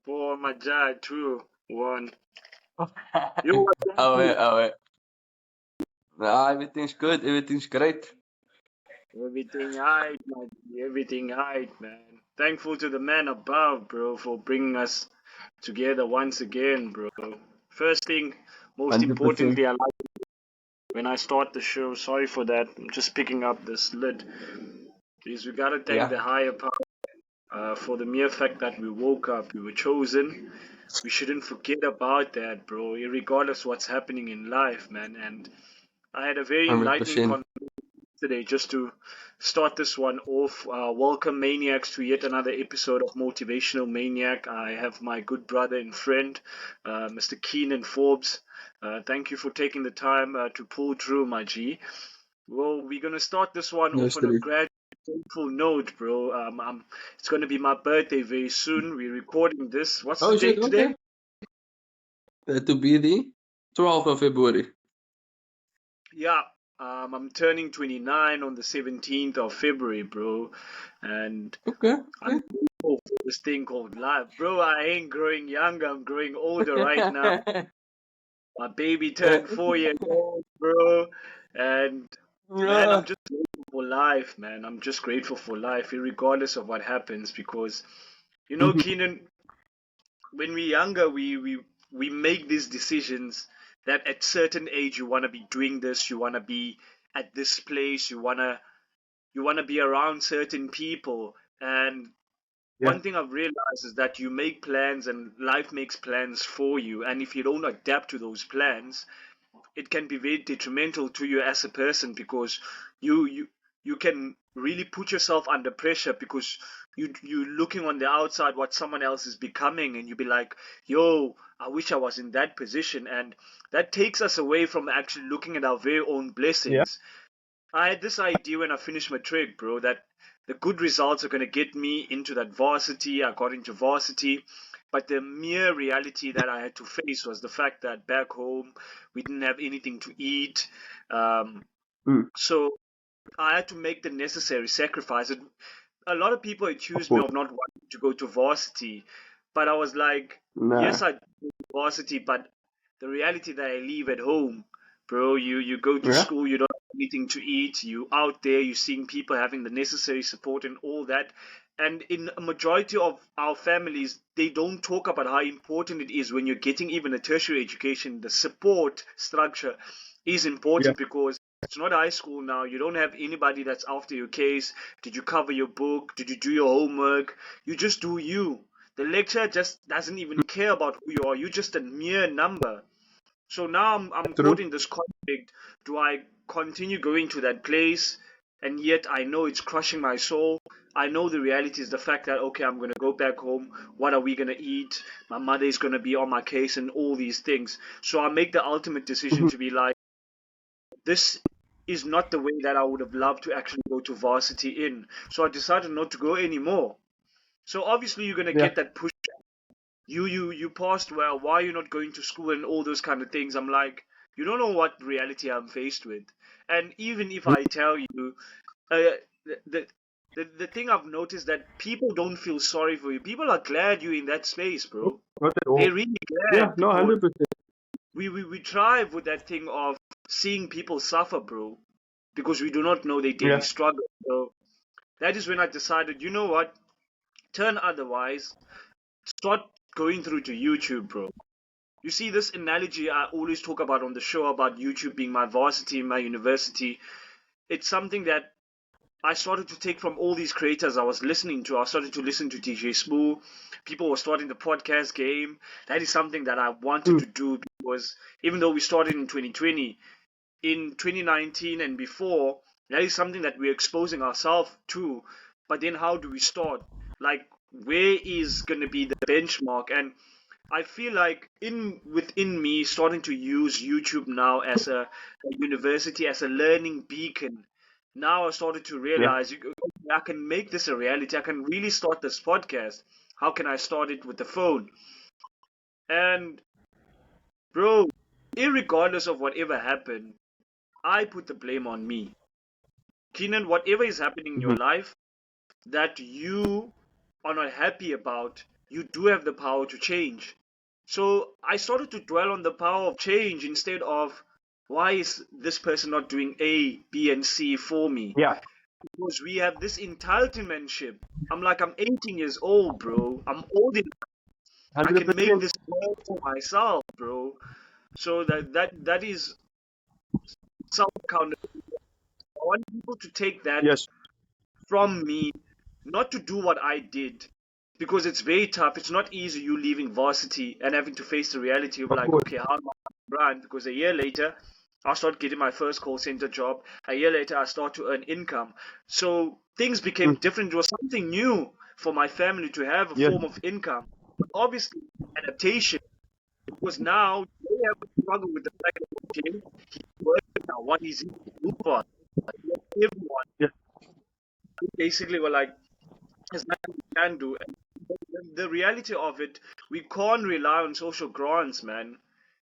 Boy, my dad too. One. You what Oh, happened? oh, everything's good. Everything's great. Everything right, man. Everything right, man. Thankful to the man above, bro, for bringing us together once again, bro. First thing, most 100%. importantly, I like when I start the show. Sorry for that. I'm just picking up this lid. Is we gotta thank Yeah, the higher power for the mere fact that we woke up, we were chosen. We shouldn't forget about that, bro. Regardless what's happening in life, man. And I had a very enlightening 100%. conversation today just to start this one off. Welcome, maniacs, to yet another episode of Motivational Maniac. I have my good brother and friend, Mr. Keenan Forbes. Thank you for taking the time to pull through, my G. Well, we're gonna start this one No off on a stress. grateful note, bro. It's gonna be my birthday very soon. We're recording this. What's the Oh, shit. date Okay. today? To be the 12th of February. Yeah, I'm turning 29 on the 17th of February, bro. And Okay. I'm grateful for this thing called life. Bro, I ain't growing younger, I'm growing older right now. My baby turned 4 years old, bro. And man, I'm Yeah. just grateful for life, man. I'm just grateful for life, regardless of what happens. Because, Mhm. Keenan, when we're younger, we make these decisions that at certain age you want to be doing this, you want to be at this place, you want to be around certain people. And Yeah. one thing I've realized is that you make plans and life makes plans for you, and if you don't adapt to those plans, it can be very detrimental to you as a person, because you can really put yourself under pressure, because you looking on the outside what someone else is becoming, and you be like, yo, I wish I was in that position. And that takes us away from actually looking at our very own Yeah. blessings. I had this idea when I finished my trick, bro, that the good results are going to get me into that varsity. I got into varsity, but the mere reality that I had to face was the fact that back home we didn't have anything to eat. Um, Mm. so I had to make the necessary sacrifice. A lot of people Of accused me course. of not wanting to go to varsity, but I was like, yes, Nah. I go to varsity, but the reality that I leave at home, bro, you go to Yeah. school, you don't have anything to eat, you out there, you seeing people having the necessary support and all that. And in a majority of our families, they don't talk about how important it is when you're getting even a tertiary education. The support structure is Yeah. important, because it's not high school now. You don't have anybody that's after your case. Did you cover your book? Did you do your homework? You just do you. The lecturer just doesn't even care about who you are. You're just a mere number. So now I'm caught True. in this conflict. Do I continue going to that place? And yet I know it's crushing my soul. I know the reality is the fact that, okay, I'm going to go back home. What are we going to eat? My mother is going to be on my case and all these things. So I make the ultimate decision Mhm. to be like, this is not the way that I would have loved to actually go to varsity in. So I decided not to go anymore. So obviously you're gonna Yeah. get that push. You passed well. Why are you not going to school and all those kind of things? I'm like, you don't know what reality I'm faced with. And even if Mm. I tell you, uh, the, the the thing I've noticed that people don't feel sorry for you. People are glad you're in that space, bro. Not at They're all. really Yeah. glad, No, because 100%. we thrive with that thing of seeing people suffer, bro, because we do not know their daily Yeah. struggle. So that is when I decided, you know what, turn otherwise, start going through to YouTube, bro. You see, this analogy I always talk about on the show about YouTube being my varsity, my university, it's something that I started to take from all these creators I was listening to. I started to listen to DJ Spoo. People were starting the podcast game. That is something that I wanted Mm. to do, because even though we started in 2020, in 2019 and before, that is something that we're exposing ourselves to. But then how do we start? Like, where is going to be the benchmark? And I feel like within me starting to use YouTube now as a university, as a learning beacon. Now I started to Yeah. realize, I can make this a reality. I can really start this podcast. How can I start it with the phone? And bro, irregardless of whatever happened, I put the blame on me. Keenan, whatever is happening in your Mhm. life that you are not happy about, you do have the power to change. So I started to dwell on the power of change instead of why is this person not doing A, B, and C for me? Yeah, Because we have this entitlementship. I'm like, I'm 18 years old, bro. I'm old enough. I can make 100%. this work for myself, bro. So that is self accountability. I want people to take that Yes, from me, not to do what I did, because it's very tough. It's not easy, you leaving varsity and having to face the reality of of like, course. okay, how am I run? Because a year later, I start getting my first call center job. A year later, I start to earn income. So things became Mm, different. It was something new for my family to have a yes, form of income. But obviously, adaptation, because now they have to struggle with the fact that, okay, he's working now. What is he to do for us? Everyone yes, basically were like, there's nothing we can do. And the reality of it, we can't rely on social grants, man.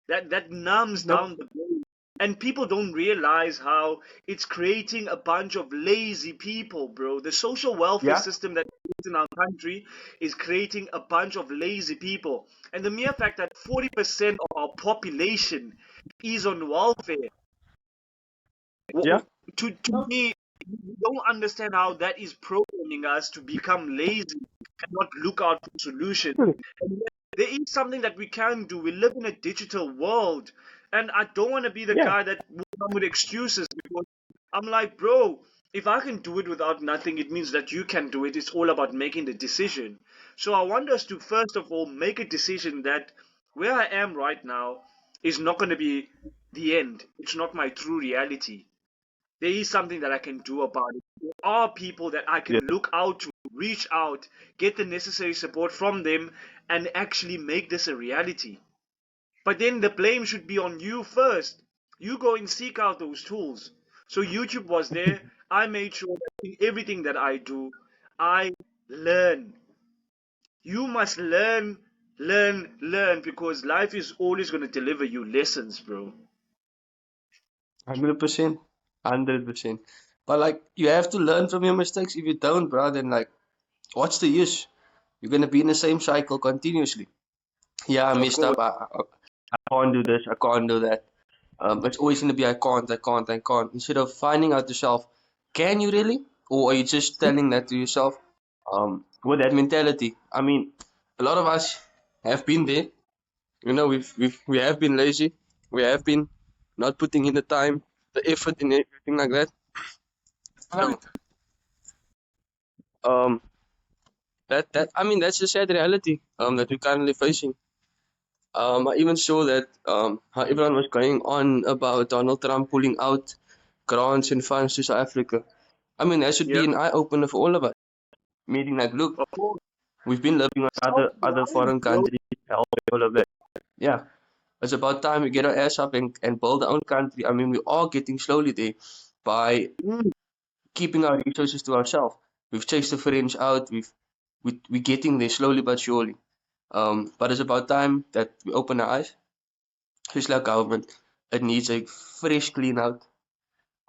That numbs nope, down the brain. And people don't realize how it's creating a bunch of lazy people, bro. The social welfare yeah, system that is in our country is creating a bunch of lazy people. And the mere fact that 40% of our population is on welfare, yeah, to me, you don't understand how that is programming us to become lazy and not look out for solutions. And yet, there is something that we can do. We live in a digital world, and I don't want to be the yeah, guy that will come with excuses because I'm like, bro, if I can do it without nothing, it means that you can do it. It's all about making the decision. So I want us to first of all make a decision that where I am right now is not going to be the end. It's not my true reality. There is something that I can do about it. There are people that I yes, can look out to, reach out, get the necessary support from them, and actually make this a reality. But then the blame should be on you first. You go and seek out those tools. So YouTube was there. I made sure that in everything that I do, I learn. You must learn, learn, learn because life is always going to deliver you lessons, bro. 100%, 100%. But like, you have to learn from your mistakes. If you don't, bro, then like, what's the use? You're gonna be in the same cycle continuously. Yeah, I Of messed course. up. I can't do this. I can't do that. It's always gonna be I can't, I can't, I can't. Instead of finding out yourself, can you really, or are you just telling that to yourself? With that mentality. I mean, a lot of us have been there. You know, we have been lazy. We have been not putting in the time, the effort, in everything like that. So, um, that I mean, that's the sad reality that we're currently facing. I even saw that how everyone was going on about Donald Trump pulling out grants and funds to South Africa. I mean, that should Yeah, be an eye opener for all of us. Meaning, like, look, of course. we've been living on other Self-reliance, foreign bro. countries, all of that. Yeah, it's about time we get our ass up and build our own country. I mean, we are getting slowly there by Mm, keeping our resources to ourselves. We've chased the French out. We're getting there slowly but surely. But it's about time that we open our eyes. Especially our government, it needs a fresh clean out.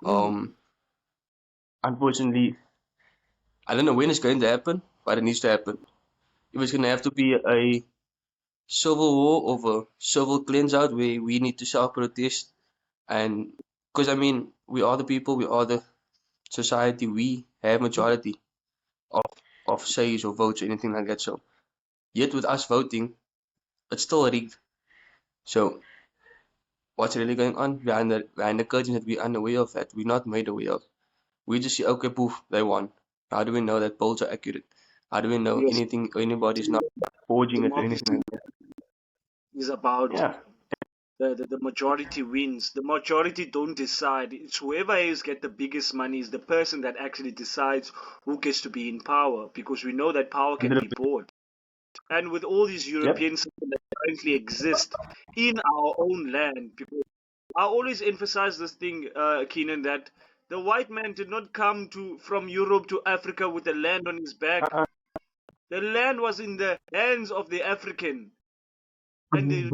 mm, Um, Unfortunately, I don't know when it's going to happen, but it needs to happen. If it's going to have to be a civil war of a civil cleanse out where we need to self protest, and because I mean, we are the people, we are the society, we have majority of says or votes or anything like that. So, yet with us voting, it's still rigged. So, what's really going on behind the curtains that we're unaware of, that we're not made aware of? We just see, okay, poof, they won. How do we know that polls are accurate? How do we know yes. anything, anybody's not forging it or anything Democracy like that? is about Yeah, the majority wins. The majority don't decide. It's whoever is get the biggest money is the person that actually decides who gets to be in power because we know that power can be 100%. bought. And with all these Yep. European systems that currently exist in our own land, because I always emphasize this thing, Keenan, that the white man did not come to from Europe to Africa with the land on his back. Uh-uh. The land was in the hands of the African. And the